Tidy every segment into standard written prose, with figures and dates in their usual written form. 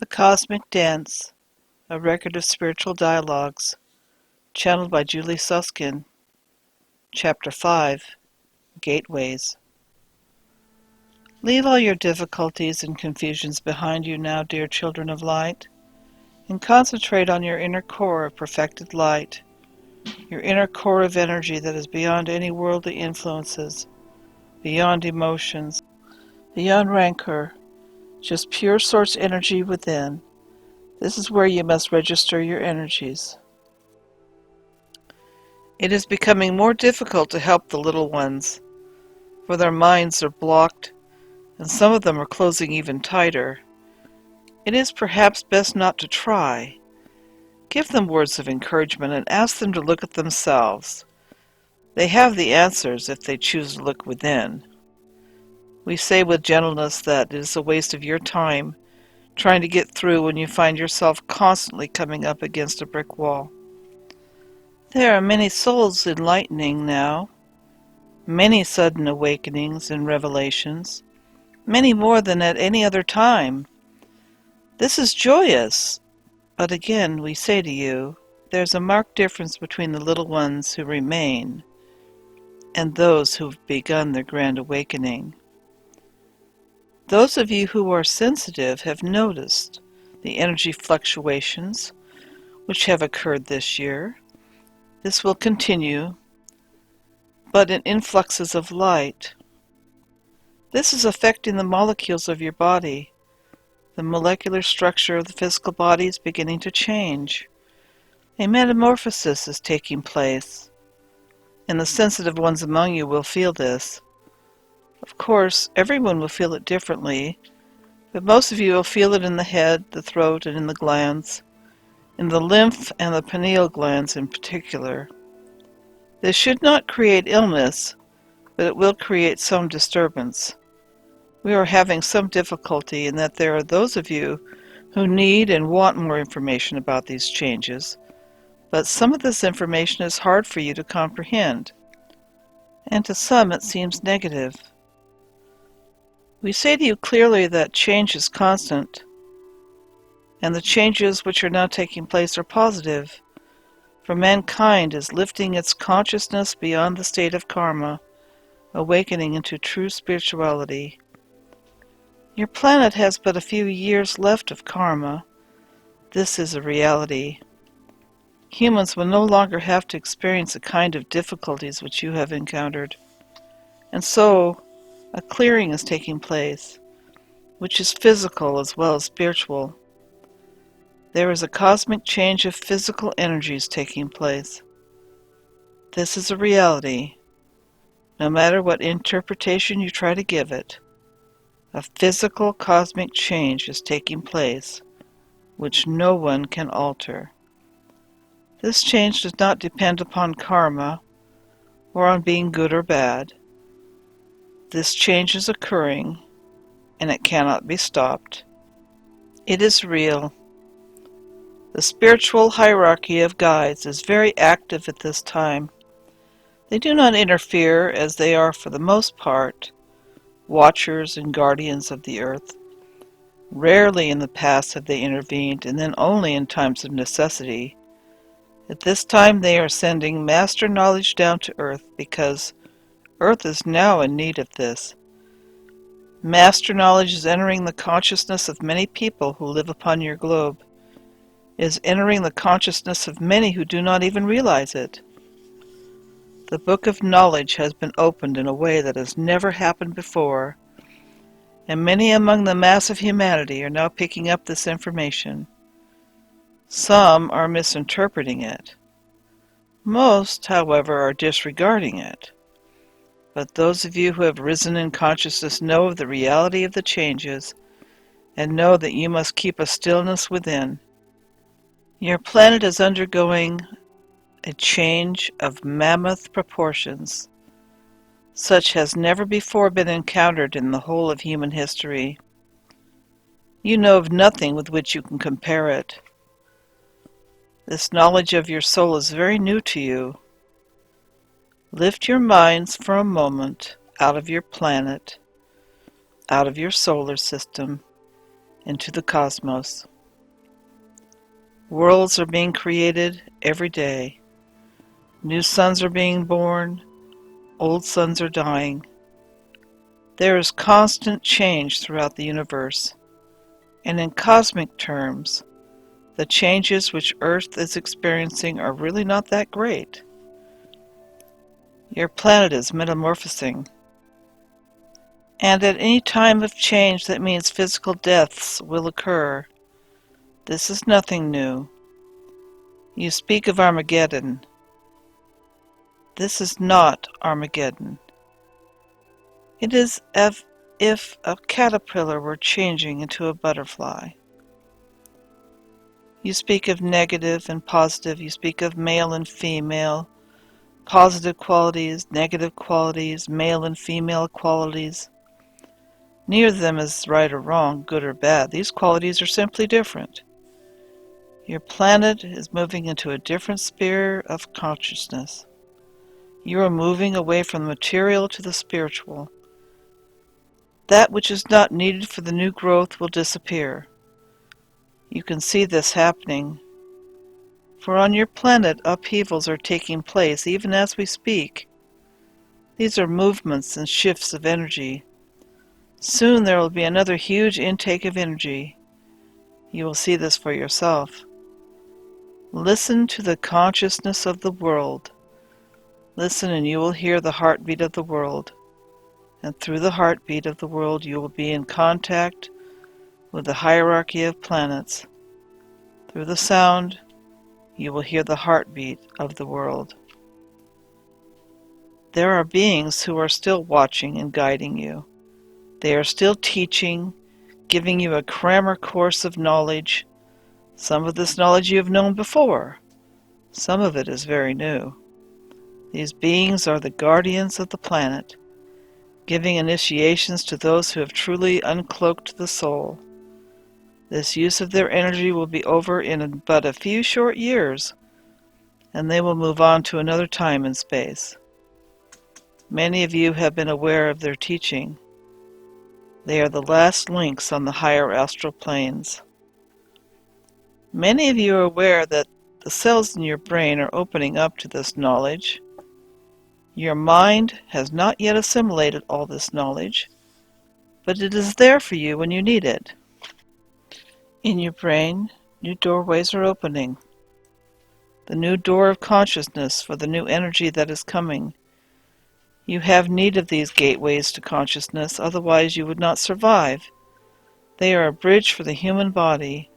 The Cosmic Dance, a record of spiritual dialogues, channeled by Julie Soskin, Chapter 5, Gateways. Leave all your difficulties and confusions behind you now, dear children of light, and concentrate on your inner core of perfected light, your inner core of energy that is beyond any worldly influences, beyond emotions, beyond rancor, just pure source energy within. This is where you must register your energies. It is becoming more difficult to help the little ones, for their minds are blocked, and some of them are closing even tighter. It is perhaps best not to try. Give them words of encouragement and ask them to look at themselves. They have the answers if they choose to look within. We say with gentleness that it is a waste of your time trying to get through when you find yourself constantly coming up against a brick wall. There are many souls enlightening now, many sudden awakenings and revelations, many more than at any other time. This is joyous, but again we say to you, there's a marked difference between the little ones who remain and those who have begun their grand awakening. Those of you who are sensitive have noticed the energy fluctuations which have occurred this year. This will continue, but in influxes of light. This is affecting the molecules of your body. The molecular structure of the physical body is beginning to change. A metamorphosis is taking place, and the sensitive ones among you will feel this. Of course, everyone will feel it differently, but most of you will feel it in the head, the throat, and in the glands, in the lymph and the pineal glands in particular. This should not create illness, but it will create some disturbance. We are having some difficulty in that there are those of you who need and want more information about these changes, but some of this information is hard for you to comprehend, and to some it seems negative. We say to you clearly that change is constant, and the changes which are now taking place are positive, for mankind is lifting its consciousness beyond the state of karma, awakening into true spirituality. Your planet has but a few years left of karma. This is a reality. Humans will no longer have to experience the kind of difficulties which you have encountered. And so, a clearing is taking place, which is physical as well as spiritual. There is a cosmic change of physical energies taking place. This is a reality, no matter what interpretation you try to give it. A physical cosmic change is taking place, which no one can alter. This change does not depend upon karma, or on being good or bad. This change is occurring, and it cannot be stopped. It is real. The spiritual hierarchy of guides is very active at this time. They do not interfere, as they are for the most part watchers and guardians of the earth. Rarely in the past have they intervened, and then only in times of necessity. At this time they are sending master knowledge down to earth, because earth is now in need of this. Master knowledge is entering the consciousness of many people who live upon your globe. It is entering the consciousness of many who do not even realize it. The book of knowledge has been opened in a way that has never happened before, and many among the mass of humanity are now picking up this information. Some are misinterpreting it. Most, however, are disregarding it. But those of you who have risen in consciousness know of the reality of the changes, and know that you must keep a stillness within. Your planet is undergoing a change of mammoth proportions. Such has never before been encountered in the whole of human history. You know of nothing with which you can compare it. This knowledge of your soul is very new to you. Lift your minds for a moment out of your planet, out of your solar system, into the cosmos. Worlds are being created every day. New suns are being born. Old suns are dying. There is constant change throughout the universe, and in cosmic terms, the changes which Earth is experiencing are really not that great. Your planet is metamorphosing, and at any time of change that means physical deaths will occur. This is nothing new. You speak of Armageddon. This is not Armageddon. It is as if a caterpillar were changing into a butterfly. You speak of negative and positive. You speak of male and female, positive qualities, negative qualities, male and female qualities. Neither of them is right or wrong, good or bad. These qualities are simply different. Your planet is moving into a different sphere of consciousness. You are moving away from the material to the spiritual. That which is not needed for the new growth will disappear. You can see this happening, for on your planet upheavals are taking place even as we speak. These are movements and shifts of energy. Soon there will be another huge intake of energy. You will see this for yourself. Listen to the consciousness of the world. Listen and you will hear the heartbeat of the world. And through the heartbeat of the world you will be in contact with the hierarchy of planets. Through the sound, you will hear the heartbeat of the world. There are beings who are still watching and guiding you. They are still teaching, giving you a grammar course of knowledge. Some of this knowledge you have known before. Some of it is very new. These beings are the guardians of the planet, giving initiations to those who have truly uncloaked the soul. This use of their energy will be over in but a few short years, and they will move on to another time and space. Many of you have been aware of their teaching. They are the last links on the higher astral planes. Many of you are aware that the cells in your brain are opening up to this knowledge. Your mind has not yet assimilated all this knowledge, but it is there for you when you need it. In your brain, new doorways are opening. The new door of consciousness for the new energy that is coming. You have need of these gateways to consciousness, otherwise you would not survive. They are a bridge for the human body.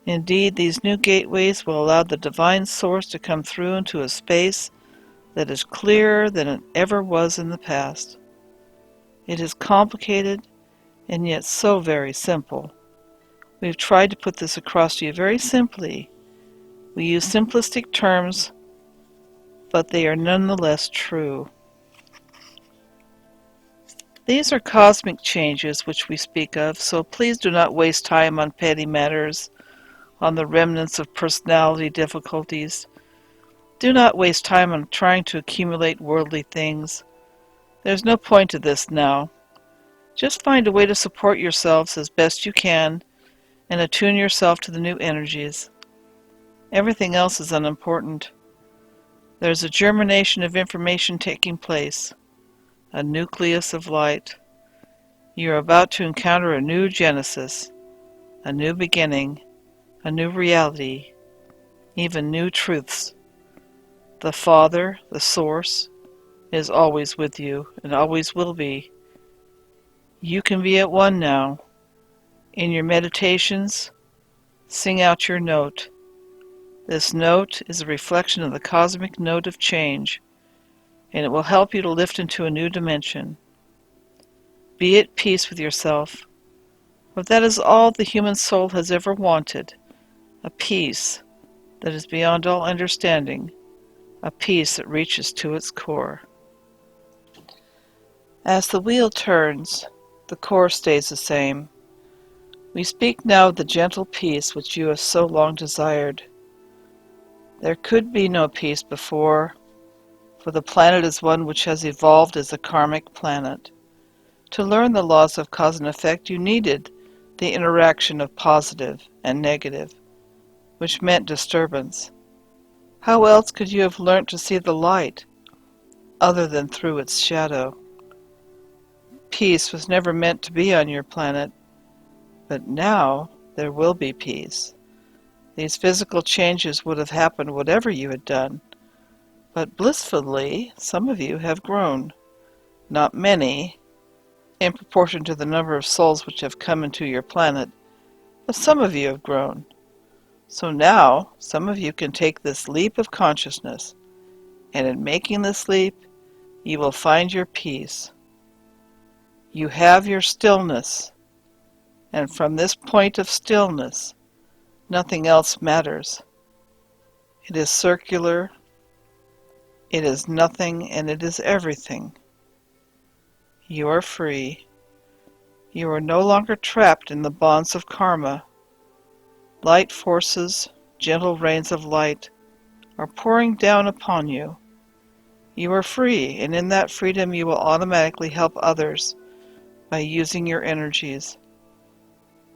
Indeed, these new gateways will allow the divine source to come through into a space that is clearer than it ever was in the past. It is complicated, and yet so very simple. We've tried to put this across to you very simply. We use simplistic terms, but they are nonetheless true. These are cosmic changes which we speak of, so please do not waste time on petty matters, on the remnants of personality difficulties. Do not waste time on trying to accumulate worldly things. There's no point to this now. Just find a way to support yourselves as best you can and attune yourself to the new energies. Everything else is unimportant. There's a germination of information taking place, a nucleus of light. You are about to encounter a new genesis, a new beginning, a new reality, even new truths. The Father, the Source, is always with you and always will be. You can be at one now. In your meditations, sing out your note. This note is a reflection of the cosmic note of change, and it will help you to lift into a new dimension. Be at peace with yourself, for that is all the human soul has ever wanted, a peace that is beyond all understanding, a peace that reaches to its core. As the wheel turns, the core stays the same. We speak now of the gentle peace which you have so long desired. There could be no peace before, for the planet is one which has evolved as a karmic planet. To learn the laws of cause and effect, you needed the interaction of positive and negative. which meant disturbance. How else could you have learnt to see the light, other than through its shadow? Peace was never meant to be on your planet, but now there will be peace. These physical changes would have happened whatever you had done, but blissfully some of you have grown. Not many, in proportion to the number of souls which have come into your planet, but some of you have grown. So now some of you can take this leap of consciousness, and in making this leap, you will find your peace. You have your stillness, and from this point of stillness, nothing else matters. It is circular, it is nothing, and it is everything. You are free. You are no longer trapped in the bonds of karma. Light forces, gentle rains of light, are pouring down upon you. You are free, and in that freedom you will automatically help others by using your energies.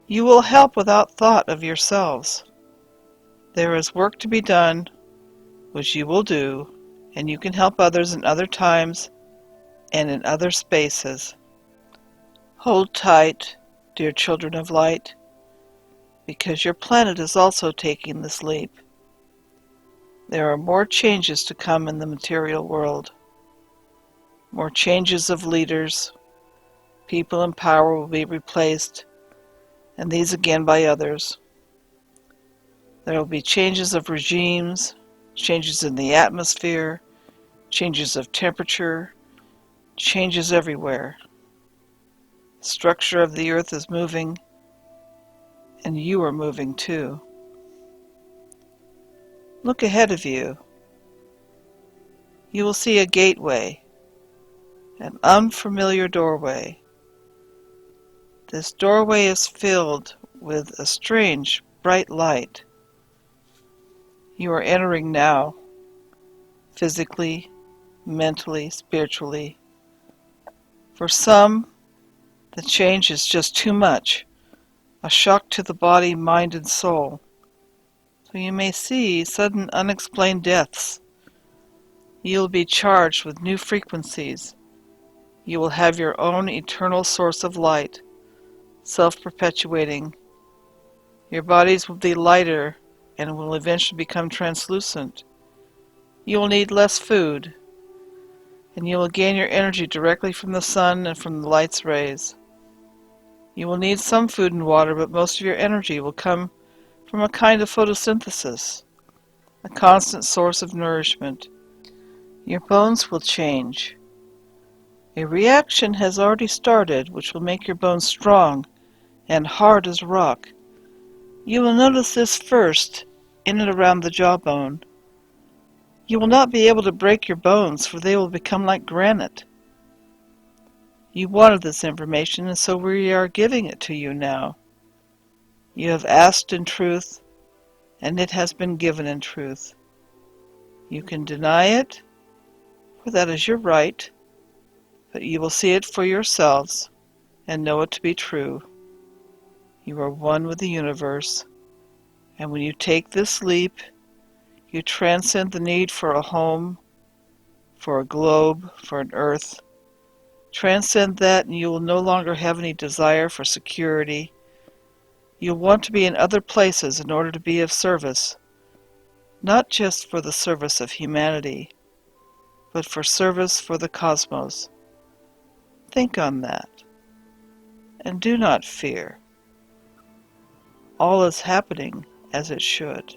You will help without thought of yourselves. There is work to be done, which you will do, and you can help others in other times and in other spaces. Hold tight, dear children of light, because your planet is also taking this leap. There are more changes to come in the material world. More changes of leaders. People in power will be replaced, and these again by others. There will be changes of regimes, changes in the atmosphere, changes of temperature, changes everywhere. The structure of the earth is moving, and you are moving too. Look ahead of you. You will see a gateway, an unfamiliar doorway. This doorway is filled with a strange, bright light. You are entering now, physically, mentally, spiritually. For some, the change is just too much, a shock to the body, mind, and soul. So you may see sudden unexplained deaths. You will be charged with new frequencies. You will have your own eternal source of light, self-perpetuating. Your bodies will be lighter and will eventually become translucent. You will need less food, and you will gain your energy directly from the sun and from the light's rays. You will need some food and water, but most of your energy will come from a kind of photosynthesis, a constant source of nourishment. Your bones will change. A reaction has already started which will make your bones strong and hard as rock. You will notice this first in and around the jawbone. You will not be able to break your bones, for they will become like granite. You wanted this information, and so we are giving it to you now. You have asked in truth, and it has been given in truth. You can deny it, for that is your right, but you will see it for yourselves and know it to be true. You are one with the universe, and when you take this leap, you transcend the need for a home, for a globe, for an earth. Transcend that, and you will no longer have any desire for security. You'll want to be in other places in order to be of service, not just for the service of humanity, but for service for the cosmos. Think on that, and do not fear. All is happening as it should.